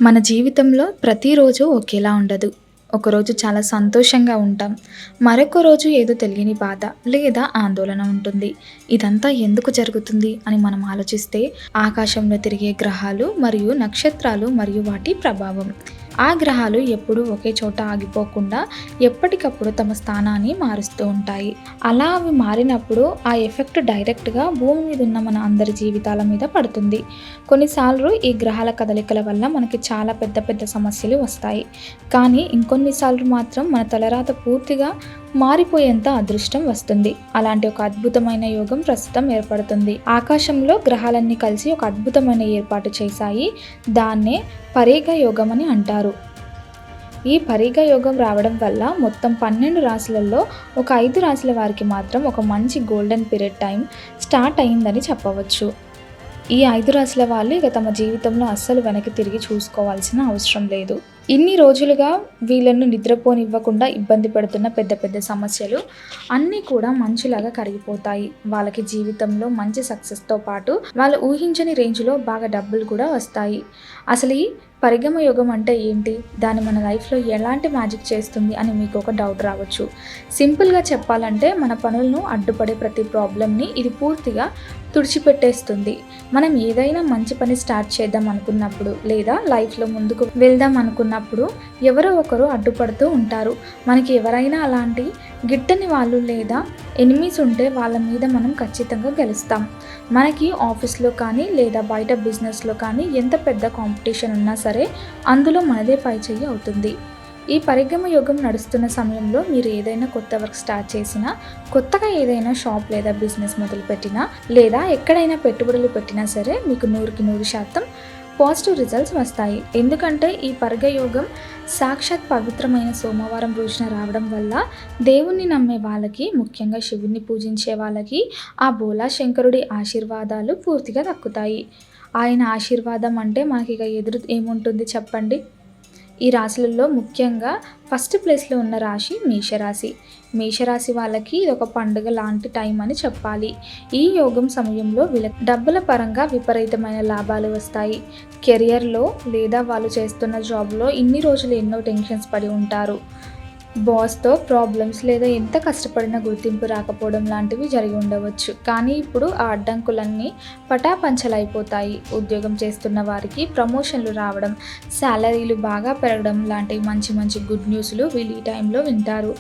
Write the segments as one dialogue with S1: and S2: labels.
S1: మన జీవితంలో ప్రతిరోజు ఒకేలా ఉండదు. ఒకరోజు చాలా సంతోషంగా ఉంటాం. మరొక రోజు ఏదో తెలియని బాధ లేదా ఆందోళన ఉంటుంది. ఇదంతా ఎందుకు జరుగుతుంది అని మనం ఆలోచిస్తే ఆకాశంలో తిరిగే గ్రహాలు మరియు నక్షత్రాలు మరియు వాటి ప్రభావం. ఆ గ్రహాలు ఎప్పుడూ ఒకే చోట ఆగిపోకుండా ఎప్పటికప్పుడు తమ స్థానాన్ని మారుస్తూ ఉంటాయి. అలా అవి మారినప్పుడు ఆ ఎఫెక్ట్ డైరెక్ట్గా భూమి మీద ఉన్న మన అందరి జీవితాల మీద పడుతుంది. కొన్నిసార్లు ఈ గ్రహాల కదలికల వల్ల మనకి చాలా పెద్ద పెద్ద సమస్యలు వస్తాయి. కానీ ఇంకొన్నిసార్లు మాత్రం మన తలరాత పూర్తిగా మారిపోయేంత అదృష్టం వస్తుంది. అలాంటి ఒక అద్భుతమైన యోగం ప్రస్తుతం ఏర్పడుతుంది. ఆకాశంలో గ్రహాలన్నీ కలిసి ఒక అద్భుతమైన ఏర్పాటు చేశాయి. దాన్నే పరీగ యోగం అని అంటారు. ఈ పరీగ యోగం రావడం వల్ల మొత్తం 12 రాశులలో ఒక 5 రాశుల వారికి మాత్రం ఒక మంచి గోల్డెన్ పీరియడ్ టైం స్టార్ట్ అయిందని చెప్పవచ్చు. ఈ 5 రాశుల వాళ్ళు ఇక తమ జీవితంలో అస్సలు వెనక్కి తిరిగి చూసుకోవాల్సిన అవసరం లేదు. ఇన్ని రోజులుగా వీళ్ళను నిద్రపోనివ్వకుండా ఇబ్బంది పెడుతున్న పెద్ద పెద్ద సమస్యలు అన్నీ కూడా మంచులాగా కరిగిపోతాయి. వాళ్ళకి జీవితంలో మంచి సక్సెస్తో పాటు వాళ్ళు ఊహించని రేంజ్లో బాగా డబ్బులు కూడా వస్తాయి. అసలు ఈ పరిగమ యోగం అంటే ఏంటి? దాన్ని మన లైఫ్లో ఎలాంటి మ్యాజిక్ చేస్తుంది అని మీకు ఒక డౌట్ రావచ్చు. సింపుల్గా చెప్పాలంటే మన పనులను అడ్డుపడే ప్రతి ప్రాబ్లమ్ని ఇది పూర్తిగా తుడిచిపెట్టేస్తుంది. మనం ఏదైనా మంచి పని స్టార్ట్ చేద్దాం అనుకున్నప్పుడు లేదా లైఫ్లో ముందుకు వెళ్దాం అనుకున్నప్పుడు ఎవరో ఒకరు అడ్డుపడుతూ ఉంటారు. మనకి ఎవరైనా అలాంటి గిట్టని వాళ్ళు లేదా ఎనిమీస్ ఉంటే వాళ్ళ మీద మనం ఖచ్చితంగా గెలుస్తాం. మనకి ఆఫీస్లో కానీ లేదా బయట బిజినెస్లో కానీ ఎంత పెద్ద కాంపిటీషన్ ఉన్నా సరే అందులో మనదే పై చెయ్యి అవుతుంది. ఈ పరిగమ యోగం నడుస్తున్న సమయంలో మీరు ఏదైనా కొత్త వర్క్ స్టార్ట్ చేసినా, కొత్తగా ఏదైనా షాప్ లేదా బిజినెస్ మొదలుపెట్టినా లేదా ఎక్కడైనా పెట్టుబడులు పెట్టినా సరే మీకు 100% పాజిటివ్ రిజల్ట్స్ వస్తాయి. ఎందుకంటే ఈ పరిగ యోగం సాక్షాత్ పవిత్రమైన సోమవారం రోజున రావడం వల్ల దేవుణ్ణి నమ్మే వాళ్ళకి, ముఖ్యంగా శివుణ్ణి పూజించే వాళ్ళకి ఆ బోలా శంకరుడి ఆశీర్వాదాలు పూర్తిగా దక్కుతాయి. ఆయన ఆశీర్వాదం అంటే మనకి ఇక ఎదురు ఏముంటుంది చెప్పండి? ఈ రాశులలో ముఖ్యంగా ఫస్ట్ ప్లేస్లో ఉన్న రాశి మేషరాశి. మేషరాశి వాళ్ళకి ఇది ఒక పండుగ లాంటి టైం అని చెప్పాలి. ఈ యోగం సమయంలో వీళ్ళకి డబ్బుల పరంగా విపరీతమైన లాభాలు వస్తాయి. కెరియర్లో లేదా వాళ్ళు చేస్తున్న జాబ్లో ఇన్ని రోజులు ఎన్నో టెన్షన్స్ పడి ఉంటారు. బాస్తో ప్రాబ్లమ్స్ లేదా ఎంత కష్టపడినా గుర్తింపు రాకపోవడం లాంటివి జరిగి ఉండవచ్చు. కానీ ఇప్పుడు ఆ అడ్డంకులన్నీ పటాపంచలైపోతాయి. ఉద్యోగం చేస్తున్న వారికి ప్రమోషన్లు రావడం, శాలరీలు బాగా పెరగడం లాంటి మంచి మంచి గుడ్ న్యూస్లు వీళ్ళు ఈ టైంలో వింటారు.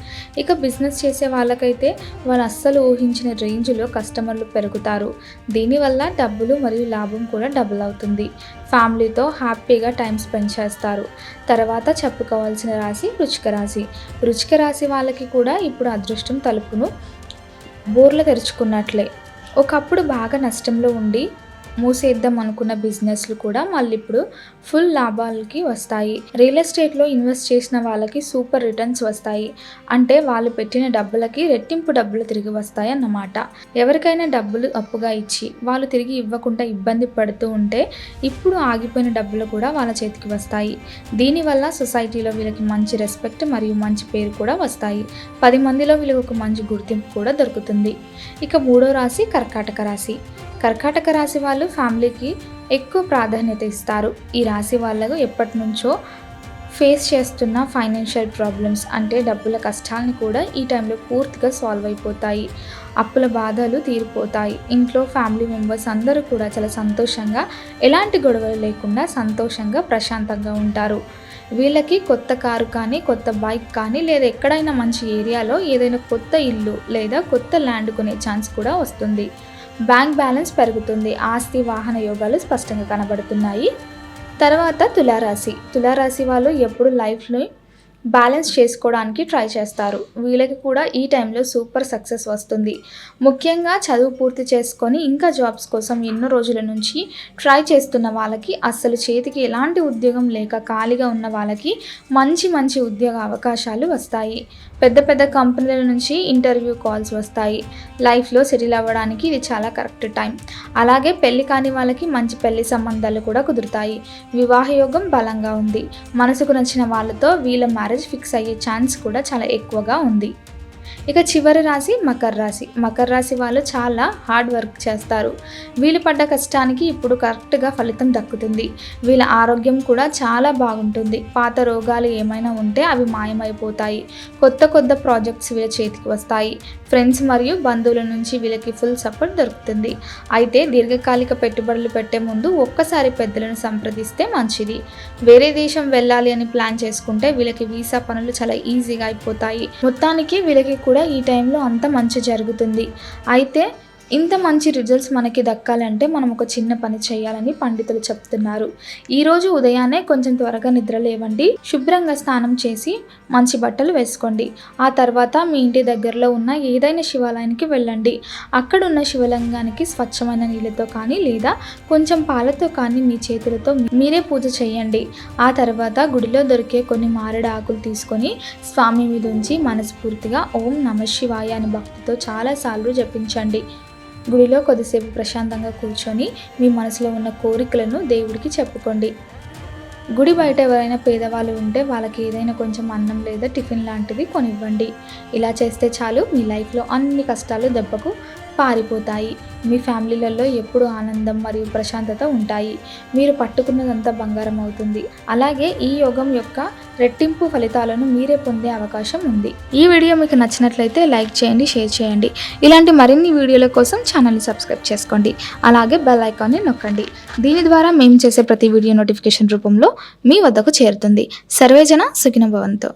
S1: ఇక బిజినెస్ చేసే వాళ్ళకైతే వాళ్ళు అస్సలు ఊహించిన రేంజ్లో కస్టమర్లు పెరుగుతారు. దీనివల్ల డబ్బులు మరియు లాభం కూడా డబుల్ అవుతుంది. ఫ్యామిలీతో హ్యాపీగా టైం స్పెండ్ చేస్తారు. తర్వాత చెప్పుకోవాల్సిన రాశి వృశ్చిక రాశి. వృశ్చిక రాశి వాళ్ళకి కూడా ఇప్పుడు అదృష్టం తలుపును బోర్ల తెరుచుకున్నట్లే. ఒకప్పుడు బాగా నష్టంలో ఉండి మూసేద్దాం అనుకున్న బిజినెస్లు కూడా మళ్ళీ ఇప్పుడు ఫుల్ లాభాలకి వస్తాయి. రియల్ ఎస్టేట్లో ఇన్వెస్ట్ చేసిన వాళ్ళకి సూపర్ రిటర్న్స్ వస్తాయి. అంటే వాళ్ళు పెట్టిన డబ్బులకి రెట్టింపు డబ్బులు తిరిగి వస్తాయి అన్నమాట. ఎవరికైనా డబ్బులు అప్పుగా ఇచ్చి వాళ్ళు తిరిగి ఇవ్వకుండా ఇబ్బంది పడుతూ ఉంటే ఇప్పుడు ఆగిపోయిన డబ్బులు కూడా వాళ్ళ చేతికి వస్తాయి. దీనివల్ల సొసైటీలో వీళ్ళకి మంచి రెస్పెక్ట్ మరియు మంచి పేరు కూడా వస్తాయి. 10 మందిలో వీళ్ళకి ఒక మంచి గుర్తింపు కూడా దొరుకుతుంది. ఇక మూడో రాశి కర్కాటక రాశి. కర్కాటక రాశి వాళ్ళు ఫ్యామిలీకి ఎక్కువ ప్రాధాన్యత ఇస్తారు. ఈ రాశి వాళ్ళకు ఎప్పటి నుంచో ఫేస్ చేస్తున్న ఫైనాన్షియల్ ప్రాబ్లమ్స్ అంటే డబ్బుల కష్టాలని కూడా ఈ టైంలో పూర్తిగా సాల్వ్ అయిపోతాయి. అప్పుల బాధలు తీరిపోతాయి. ఇంట్లో ఫ్యామిలీ మెంబర్స్ అందరూ కూడా చాలా సంతోషంగా, ఎలాంటి గొడవలు లేకుండా సంతోషంగా ప్రశాంతంగా ఉంటారు. వీళ్ళకి కొత్త కారు కానీ, కొత్త బైక్ కానీ లేదా ఎక్కడైనా మంచి ఏరియాలో ఏదైనా కొత్త ఇల్లు లేదా కొత్త ల్యాండ్ కొనే ఛాన్స్ కూడా వస్తుంది. బ్యాంక్ బ్యాలెన్స్ పెరుగుతుంది. ఆస్తి వాహన యోగాలు స్పష్టంగా కనబడుతున్నాయి. తర్వాత తులారాశి. తులారాశి వాళ్ళు ఎప్పుడు లైఫ్ని బ్యాలెన్స్ చేసుకోవడానికి ట్రై చేస్తారు. వీళ్ళకి కూడా ఈ టైంలో సూపర్ సక్సెస్ వస్తుంది. ముఖ్యంగా చదువు పూర్తి చేసుకొని ఇంకా జాబ్స్ కోసం ఎన్నో రోజుల నుంచి ట్రై చేస్తున్న వాళ్ళకి, అస్సలు చేతికి ఎలాంటి ఉద్యోగం లేక ఖాళీగా ఉన్న వాళ్ళకి మంచి మంచి ఉద్యోగ అవకాశాలు వస్తాయి. పెద్ద పెద్ద కంపెనీల నుంచి ఇంటర్వ్యూ కాల్స్ వస్తాయి. లైఫ్లో సెటిల్ అవ్వడానికి ఇది చాలా కరెక్ట్ టైం. అలాగే పెళ్లి కాని వాళ్ళకి మంచి పెళ్లి సంబంధాలు కూడా కుదురుతాయి. వివాహ యోగం బలంగా ఉంది. మనసుకు నచ్చిన వాళ్ళతో వీళ్ళ మ్యారేజ్ ఫిక్స్ అయ్యే ఛాన్స్ కూడా చాలా ఎక్కువగా ఉంది. ఇక చివరి రాశి మకర రాశి. మకర రాశి వాళ్ళు చాలా హార్డ్ వర్క్ చేస్తారు. వీళ్ళు పడ్డ కష్టానికి ఇప్పుడు కరెక్ట్గా ఫలితం దక్కుతుంది. వీళ్ళ ఆరోగ్యం కూడా చాలా బాగుంటుంది. పాత రోగాలు ఏమైనా ఉంటే అవి మాయమైపోతాయి. కొత్త ప్రాజెక్ట్స్ వీళ్ళ చేతికి వస్తాయి. ఫ్రెండ్స్ మరియు బంధువుల నుంచి వీళ్ళకి ఫుల్ సపోర్ట్ దొరుకుతుంది. అయితే దీర్ఘకాలిక పెట్టుబడులు పెట్టే ముందు ఒక్కసారి పెద్దలను సంప్రదిస్తే మంచిది. వేరే దేశం వెళ్ళాలి అని ప్లాన్ చేసుకుంటే వీళ్ళకి వీసా పనులు చాలా ఈజీగా అయిపోతాయి. మొత్తానికి వీళ్ళకి కూడా ఈ టైంలో అంత మంచి జరుగుతుంది. అయితే ఇంత మంచి రిజల్ట్స్ మనకి దక్కాలంటే మనం ఒక చిన్న పని చేయాలని పండితులు చెప్తున్నారు. ఈరోజు ఉదయాన్నే కొంచెం త్వరగా నిద్ర లేవండి. శుభ్రంగా స్నానం చేసి మంచి బట్టలు వేసుకోండి. ఆ తర్వాత మీ ఇంటి దగ్గరలో ఉన్న ఏదైనా శివాలయానికి వెళ్ళండి. అక్కడున్న శివలింగానికి స్వచ్ఛమైన నీళ్ళతో కానీ లేదా కొంచెం పాలతో కానీ మీ చేతులతో మీరే పూజ చేయండి. ఆ తర్వాత గుడిలో దొరికే కొన్ని మారేడు ఆకులు తీసుకొని స్వామి మీద ఉంచి మనస్ఫూర్తిగా ఓం నమః శివాయ అని భక్తితో చాలాసార్లు జపించండి. గుడిలో కొద్దిసేపు ప్రశాంతంగా కూర్చొని మీ మనసులో ఉన్న కోరికలను దేవుడికి చెప్పుకోండి. గుడి బయట ఎవరైనా పేదవాళ్ళు ఉంటే వాళ్ళకి ఏదైనా కొంచెం అన్నం లేదా టిఫిన్ లాంటిది కొనివ్వండి. ఇలా చేస్తే చాలు, మీ లైఫ్లో అన్ని కష్టాలు దెబ్బకు పారిపోతాయి. మీ ఫ్యామిలీలలో ఎప్పుడూ ఆనందం మరియు ప్రశాంతత ఉంటాయి. మీరు పట్టుకున్నదంతా బంగారం అవుతుంది. అలాగే ఈ యోగం యొక్క రెట్టింపు ఫలితాలను మీరే పొందే అవకాశం ఉంది. ఈ వీడియో మీకు నచ్చినట్లయితే లైక్ చేయండి, షేర్ చేయండి. ఇలాంటి మరిన్ని వీడియోల కోసం ఛానల్ని సబ్స్క్రైబ్ చేసుకోండి. అలాగే బెల్ ఐకాన్ని నొక్కండి. దీని ద్వారా మేము చేసే ప్రతి వీడియో నోటిఫికేషన్ రూపంలో మీ వద్దకు చేరుతుంది. సర్వేజన సుఖినో భవంతు.